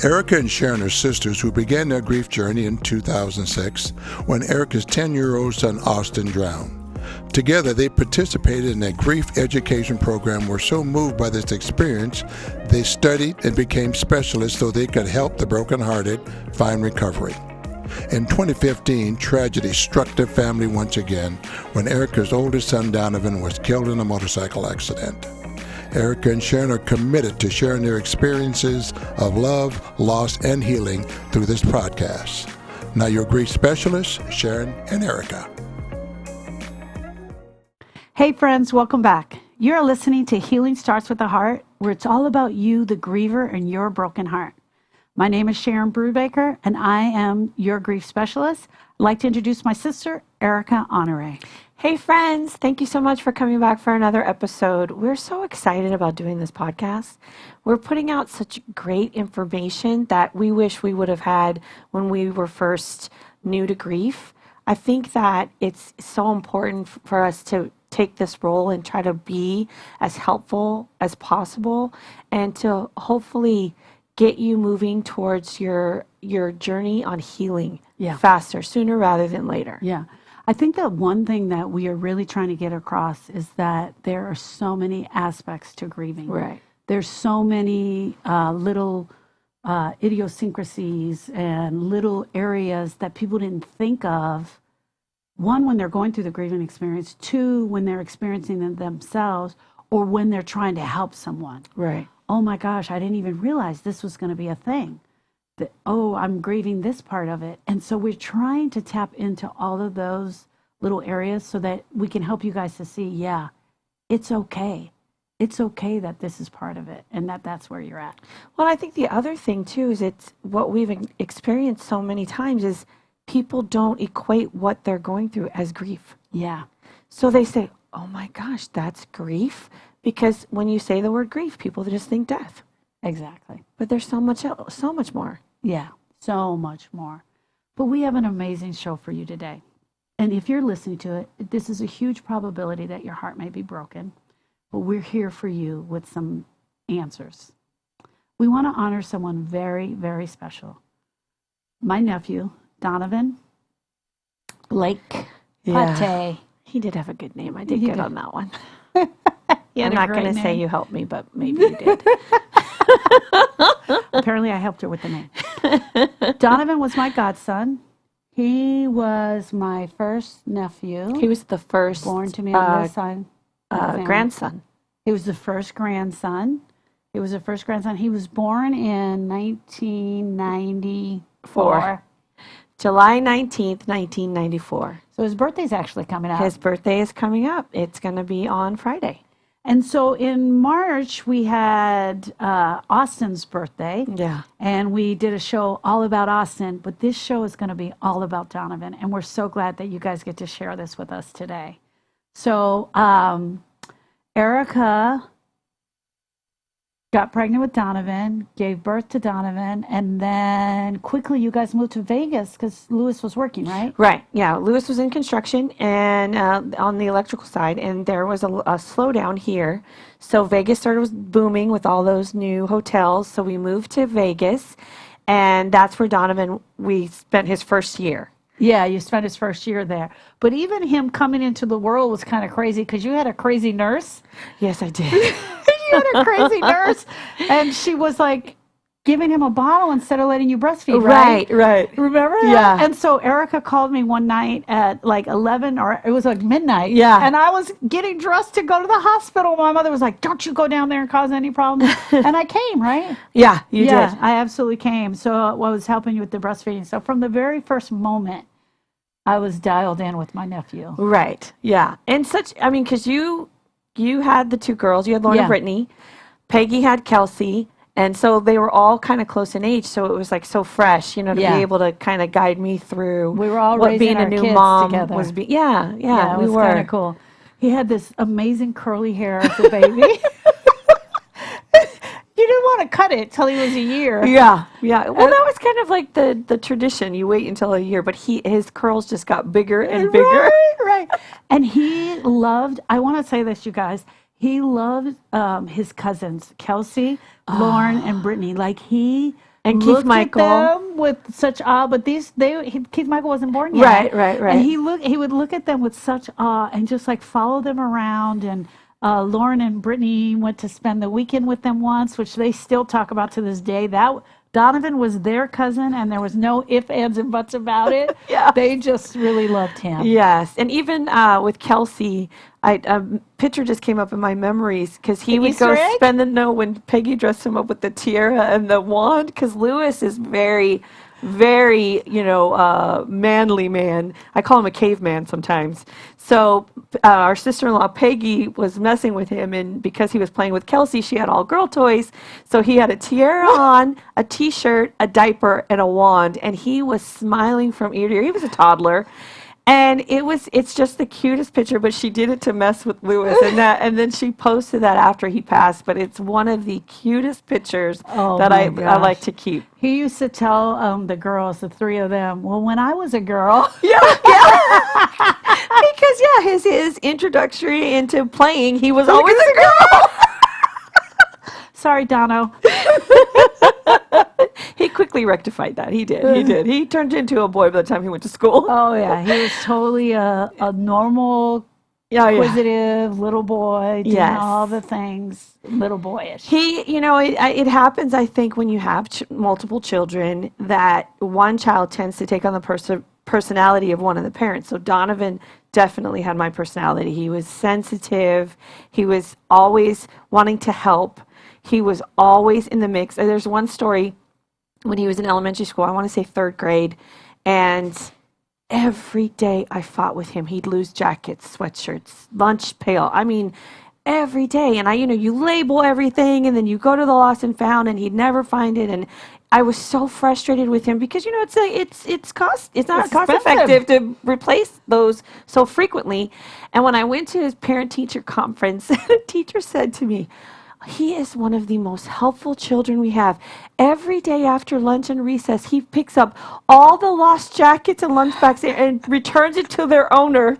Erica and Sharon are sisters who began their grief journey in 2006 when Erica's 10-year-old son Austin drowned. Together, they participated in a grief education program, were so moved by this experience, they studied and became specialists so they could help the brokenhearted find recovery. In 2015, tragedy struck their family once again when Erica's oldest son Donovan was killed in a motorcycle accident. Erica and Sharon are committed to sharing their experiences of love, loss, and healing through this podcast. Now your grief specialists, Sharon and Erica. Hey friends, welcome back. You're listening to Healing Starts with the Heart, where it's all about you, the griever, and your broken heart. My name is Sharon Brubaker, and I am your grief specialist. I'd like to introduce my sister, Erica Honore. Hey friends, thank you so much for coming back for another episode. We're so excited about doing this podcast. We're putting out such great information that we wish we would have had when we were first new to grief. I think that it's so important for us to take this role and try to be as helpful as possible and to hopefully get you moving towards your journey on healing faster, sooner rather than later. Yeah. I think that one thing that we are really trying to get across is that there are so many aspects to grieving. Right. There's so many little idiosyncrasies and little areas that people didn't think of. One, when they're going through the grieving experience. Two, when they're experiencing them themselves, or when they're trying to help someone. Right. Oh my gosh, I didn't even realize this was going to be a thing. That, oh, I'm grieving this part of it. And so we're trying to tap into all of those little areas so that we can help you guys to see, yeah, it's okay. It's okay that this is part of it and that that's where you're at. Well, I think the other thing too is it's what we've experienced so many times is people don't equate what they're going through as grief. Yeah. So they say, oh my gosh, that's grief. Because when you say the word grief, people just think death. Exactly. But there's so much more. Yeah, so much more. But we have an amazing show for you today. And if you're listening to it, this is a huge probability that your heart may be broken. But we're here for you with some answers. We want to honor someone very, very special. My nephew, Donovan Blake Patin. He did have a good name. I did get on that one. I'm not going to say you helped me, but maybe you did. Apparently I helped her with the name. Donovan was my godson. He was my first nephew. He was the first born to me on this side. Grandson. He was the first grandson. He was born in 1994. July 19th, 1994. So his birthday's actually coming up. His birthday is coming up. It's going to be on Friday. And so in March, we had Austin's birthday. Yeah. And we did a show all about Austin. But this show is going to be all about Donovan. And we're so glad that you guys get to share this with us today. So Erica got pregnant with Donovan, gave birth to Donovan, and then quickly you guys moved to Vegas because Lewis was working, right? Right, yeah. Lewis was in construction and on the electrical side, and there was a slowdown here. So Vegas started booming with all those new hotels, so we moved to Vegas, and that's where Donovan, we spent his first year. Yeah, you spent his first year there. But even him coming into the world was kind of crazy because you had a crazy nurse. Yes, I did. You had a crazy nurse, and she was like giving him a bottle instead of letting you breastfeed, right? Right. Remember that? Yeah. And so Erica called me one night at like 11, or it was like midnight. Yeah. And I was getting dressed to go to the hospital. My mother was like, don't you go down there and cause any problems. And I came, right? Yeah, you did. I absolutely came. So I was helping you with the breastfeeding. So from the very first moment, I was dialed in with my nephew. Right. Yeah. And because you had the two girls. You had Lauren and Brittany. Peggy had Kelsey. And so they were all kind of close in age. So it was like so fresh, to be able to kind of guide me through we were all what raising being our a new kids mom together. was. It was kind of cool. He had this amazing curly hair as a baby. You didn't want to cut it till he was a year. Yeah. Well, that was kind of like the tradition. You wait until a year, but his curls just got bigger and bigger. Right. And he loved, I want to say this, you guys, he loved his cousins, Kelsey, Lauren, and Brittany. Like he And Keith looked Michael. at them with such awe. But Keith Michael wasn't born yet. Right. And he would look at them with such awe and just like follow them around. And Lauren and Brittany went to spend the weekend with them once, which they still talk about to this day. That Donovan was their cousin, and there was no ifs, ands, and buts about it. Yeah. They just really loved him. Yes. And even with Kelsey, a picture just came up in my memories because he would Easter go egg? spend the night when Peggy dressed him up with the tiara and the wand, because Lewis is very, very, manly man. I call him a caveman sometimes. So our sister-in-law Peggy was messing with him, and because he was playing with Kelsey, she had all girl toys. So he had a tiara on, a t-shirt, a diaper, and a wand, and he was smiling from ear to ear. He was a toddler. And it's just the cutest picture, but she did it to mess with Lewis, and then she posted that after he passed. But it's one of the cutest pictures that I like to keep. He used to tell the girls, the three of them, well, when I was a girl. Yeah. Because his introductory into playing, he was always a girl. Sorry, Dono. He quickly rectified that. He did. He turned into a boy by the time he went to school. Oh, yeah. He was totally a normal, inquisitive little boy, doing all the things little boyish. It happens, I think, when you have multiple children, that one child tends to take on the personality of one of the parents. So Donovan definitely had my personality. He was sensitive. He was always wanting to help. He was always in the mix. There's one story when he was in elementary school, I want to say 3rd grade, and every day I fought with him. He'd lose jackets, sweatshirts, lunch pail. I mean, every day. And you label everything, and then you go to the lost and found, and he'd never find it. And I was so frustrated with him because it's not cost effective to replace those so frequently. And when I went to his parent teacher conference, the teacher said to me, he is one of the most helpful children we have. Every day after lunch and recess, he picks up all the lost jackets and lunch bags and returns it to their owner.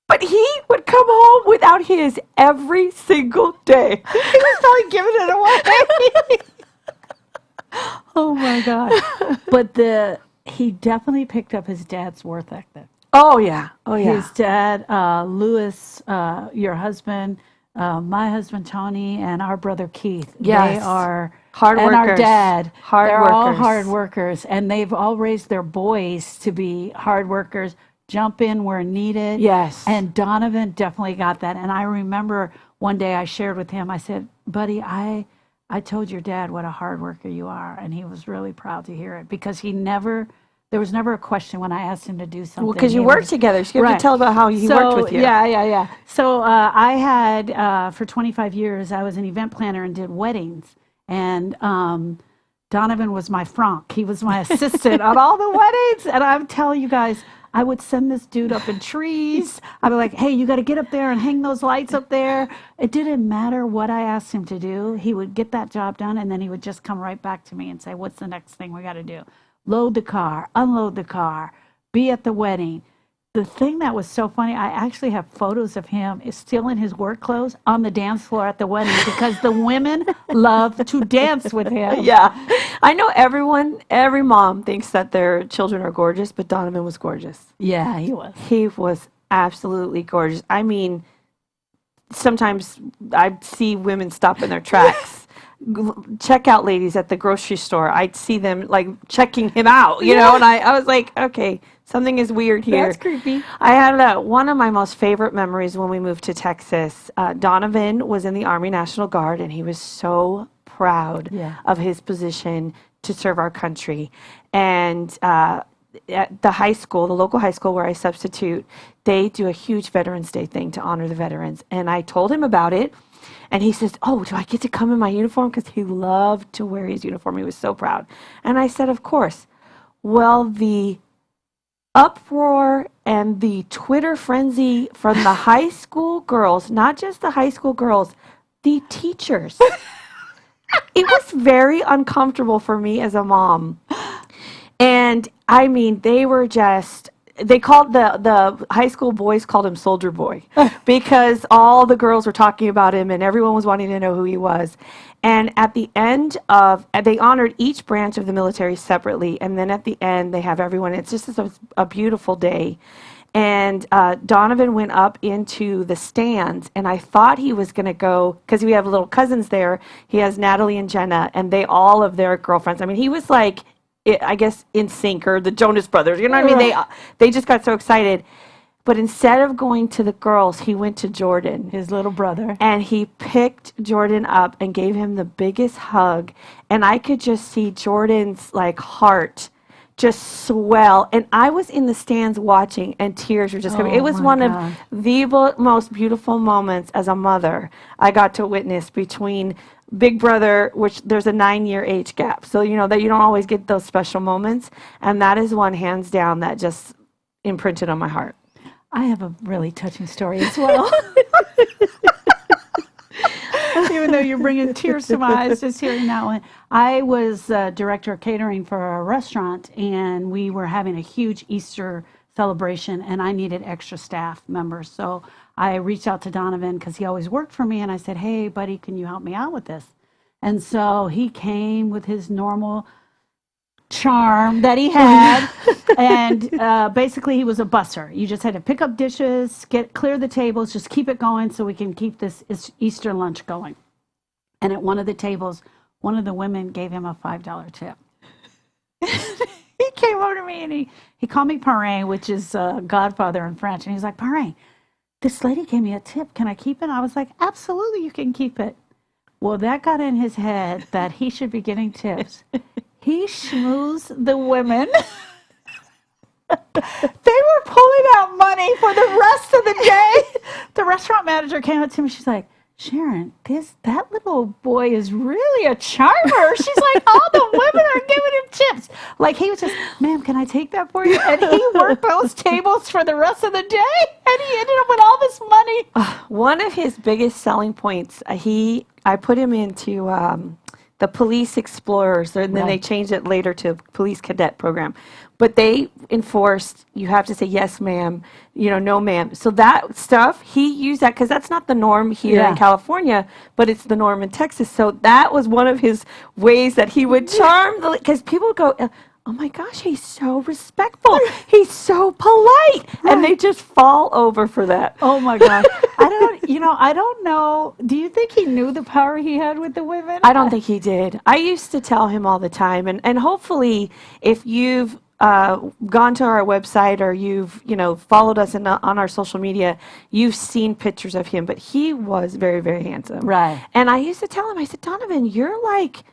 But he would come home without his every single day. He was probably giving it away. Oh, my God. But he definitely picked up his dad's work ethic. Oh, yeah. His dad, Louis, your husband, my husband Tony, and our brother Keith. Yes. They are hard workers. And our dad. They're all workers. hard workers, and they've all raised their boys to be hard workers, jump in where needed. Yes. And Donovan definitely got that. And I remember one day I shared with him, I said, buddy, I told your dad what a hard worker you are, and he was really proud to hear it, because there was never a question when I asked him to do something. Well, because you worked together. So you have to tell about how he worked with you. Yeah. So I had, for 25 years, I was an event planner and did weddings. And Donovan was my franc. He was my assistant on all the weddings. And I'm telling you guys, I would send this dude up in trees. I'd be like, hey, you got to get up there and hang those lights up there. It didn't matter what I asked him to do. He would get that job done, and then he would just come right back to me and say, what's the next thing we got to do? Load the car, unload the car, be at the wedding. The thing that was so funny, I actually have photos of him still in his work clothes on the dance floor at the wedding, because the women love to dance with him. Yeah. I know every mom thinks that their children are gorgeous, but Donovan was gorgeous. Yeah, he was. He was absolutely gorgeous. I mean, sometimes I see women stop in their tracks. Checkout ladies at the grocery store, I'd see them like checking him out, you know, and I was like, okay, something is weird here. That's creepy. I had one of my most favorite memories when we moved to Texas. Donovan was in the Army National Guard, and he was so proud of his position to serve our country. And at the high school, the local high school where I substitute, they do a huge Veterans Day thing to honor the veterans. And I told him about it. And he says, oh, do I get to come in my uniform? Because he loved to wear his uniform. He was so proud. And I said, of course. Well, the uproar and the Twitter frenzy from the high school girls, not just the high school girls, the teachers. It was very uncomfortable for me as a mom. And I mean, they were just they called the high school boys called him Soldier Boy because all the girls were talking about him and everyone was wanting to know who he was. And at the end of, they honored each branch of the military separately, and then at the end they have everyone. It's just a beautiful day. And Donovan went up into the stands, and I thought he was going to go, because we have little cousins there. He has Natalie and Jenna, and they all of their girlfriends. I mean, he was like, I guess, in sync, or the Jonas Brothers. You know what I mean? They just got so excited. But instead of going to the girls, he went to Jordan, His little brother. and he picked Jordan up and gave him the biggest hug. And I could just see Jordan's like heart just swell. And I was in the stands watching, and tears were just coming. It was one of the most beautiful moments as a mother I got to witness between big brother, which there's a 9-year age gap. So, you know, that you don't always get those special moments. And that is one hands down that just imprinted on my heart. I have a really touching story as well. Even though you're bringing tears to my eyes just hearing that one. I was director of catering for a restaurant, and we were having a huge Easter celebration, and I needed extra staff members. So I reached out to Donovan because he always worked for me, and I said, hey, buddy, can you help me out with this? And so he came with his normal charm that he had, and basically he was a busser. You just had to pick up dishes, clear the tables, just keep it going so we can keep this Easter lunch going. And at one of the tables, one of the women gave him a $5 tip. He came over to me and he called me Patin, which is godfather in French, and he's like, Patin, this lady gave me a tip. Can I keep it? I was like, absolutely, you can keep it. Well, that got in his head that he should be getting tips. He schmoozed the women. They were pulling out money for the rest of the day. The restaurant manager came up to me. She's like, Sharon, that little boy is really a charmer. She's like, all the women are giving him tips. Like, he was just, ma'am, can I take that for you? And he worked those tables for the rest of the day, and he ended up with all this money. One of his biggest selling points, I put him into the police explorers, and then they changed it later to police cadet program. But they enforced, you have to say yes, ma'am, no, ma'am. So that stuff, he used that because that's not the norm here in California, but it's the norm in Texas. So that was one of his ways that he would charm, because people would go, oh my gosh, he's so respectful. He's so polite. And they just fall over for that. Oh my gosh. I don't know. Do you think he knew the power he had with the women? I don't think he did. I used to tell him all the time. And hopefully, if you've gone to our website or you've, followed us on our social media, you've seen pictures of him. But he was very, very handsome. Right. And I used to tell him, I said, Donovan, you're like,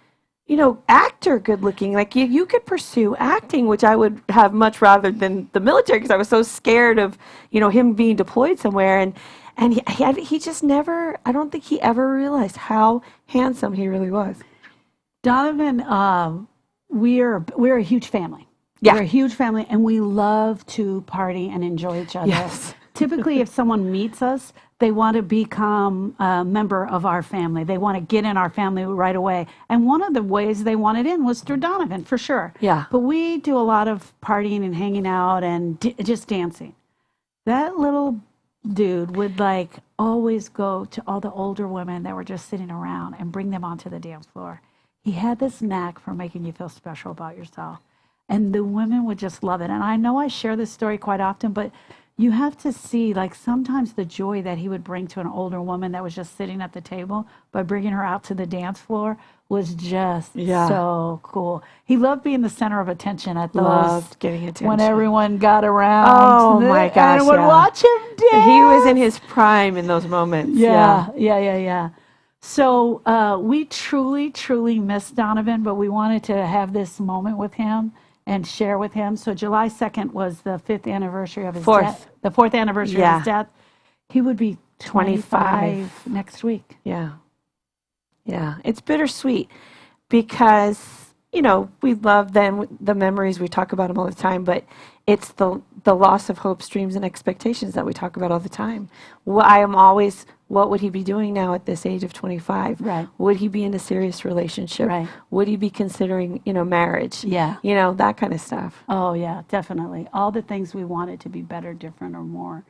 actor good looking. Like you could pursue acting, which I would have much rather than the military, because I was so scared of, him being deployed somewhere. And he just never, I don't think he ever realized how handsome he really was. Donovan, we're a huge family. Yeah. We're a huge family, and we love to party and enjoy each other. Yes. Typically, if someone meets us, they want to become a member of our family. They want to get in our family right away. And one of the ways they wanted in was through Donovan, for sure. Yeah. But we do a lot of partying and hanging out and just dancing. That little dude would always go to all the older women that were just sitting around and bring them onto the dance floor. He had this knack for making you feel special about yourself. And the women would just love it. And I know I share this story quite often, but you have to see, sometimes the joy that he would bring to an older woman that was just sitting at the table by bringing her out to the dance floor was just so cool. He loved being the center of attention at those. Loved getting attention. When everyone got around. Oh, my gosh, and would watch him dance. He was in his prime in those moments. Yeah. So we truly, truly miss Donovan, but we wanted to have this moment with him and share with him. So July 2nd was the 5th anniversary of his death. The 4th anniversary of his death. He would be 25 next week. Yeah. It's bittersweet because, we love them, the memories, we talk about them all the time, but it's the the loss of hopes, dreams, and expectations that we talk about all the time. I am always, what would he be doing now at this age of 25? Right. Would he be in a serious relationship? Right. Would he be considering, marriage? Yeah. That kind of stuff. Oh, yeah, definitely. All the things we wanted to be better, different, or more.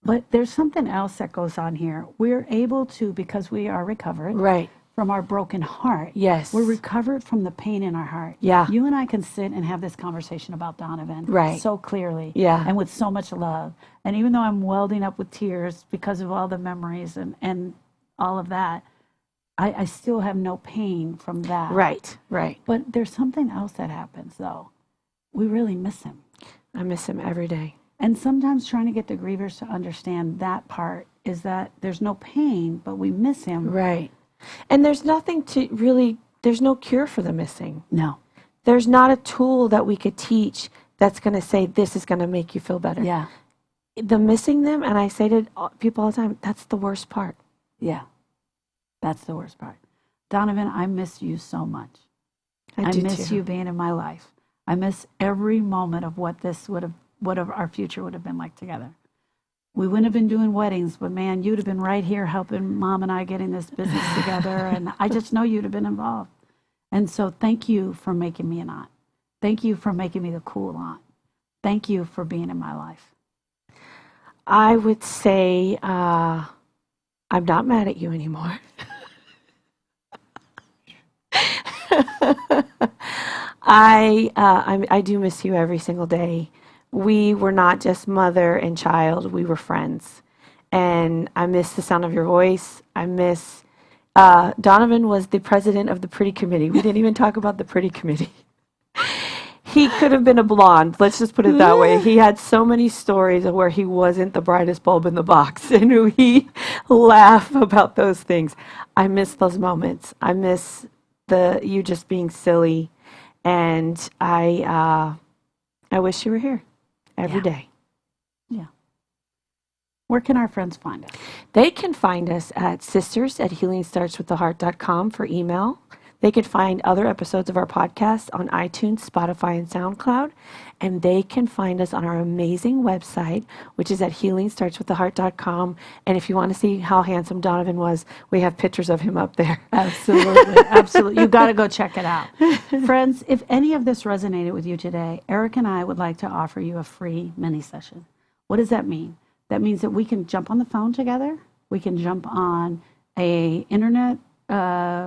But there's something else that goes on here. We're able to, because we are recovered Right. from our broken heart. Yes. We're recovered from the pain in our heart. Yeah. You and I can sit and have this conversation about Donovan Right. so clearly. Yeah. And with so much love. And even though I'm welding up with tears because of all the memories and all of that, I still have no pain from that. Right. Right. But there's something else that happens, though. We really miss him. I miss him every day. And sometimes trying to get the grievers to understand that part is that there's no pain, but we miss him. Right. And there's nothing to really, there's no cure for the missing. No. There's not a tool that we could teach that's going to say, this is going to make you feel better. Yeah. The missing them, and I say to people all the time, that's the worst part. Yeah. That's the worst part. Donovan, I miss you so much. I do miss too. you being in my life. I miss every moment of what our future would have been like together. We wouldn't have been doing weddings, but man, you'd have been right here helping Mom and I getting this business together. And I just know you'd have been involved. And so thank you for making me an aunt. Thank you for making me the cool aunt. Thank you for being in my life. I would say I'm not mad at you anymore. I do miss you every single day. We were not just mother and child, we were friends. And I miss the sound of your voice. I miss, Donovan was the president of the Pretty Committee. We didn't even talk about the Pretty Committee. He could have been a blonde, let's just put it that way. He had so many stories of where he wasn't the brightest bulb in the box, and we laugh about those things. I miss those moments. I miss you just being silly, and I wish you were here every day. Yeah. Where can our friends find us? They can find us at sisters@healingstartswiththeheart.com for email. They can find other episodes of our podcast on iTunes, Spotify, and SoundCloud. And they can find us on our amazing website, which is at healingstartswiththeheart.com. And if you want to see how handsome Donovan was, we have pictures of him up there. Absolutely. Absolutely. You got to go check it out. Friends, if any of this resonated with you today, Eric and I would like to offer you a free mini session. What does that mean? That means that we can jump on the phone together. We can jump on a internet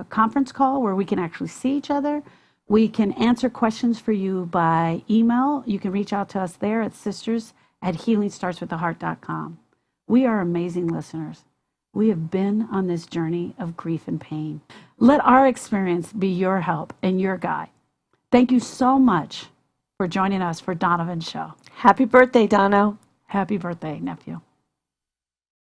conference call where we can actually see each other. We can answer questions for you by email. You can reach out to us there at sisters@healingstartswiththeheart.com. We are amazing listeners. We have been on this journey of grief and pain. Let our experience be your help and your guide. Thank you so much for joining us for Donovan's show. Happy birthday, Dono. Happy birthday, nephew.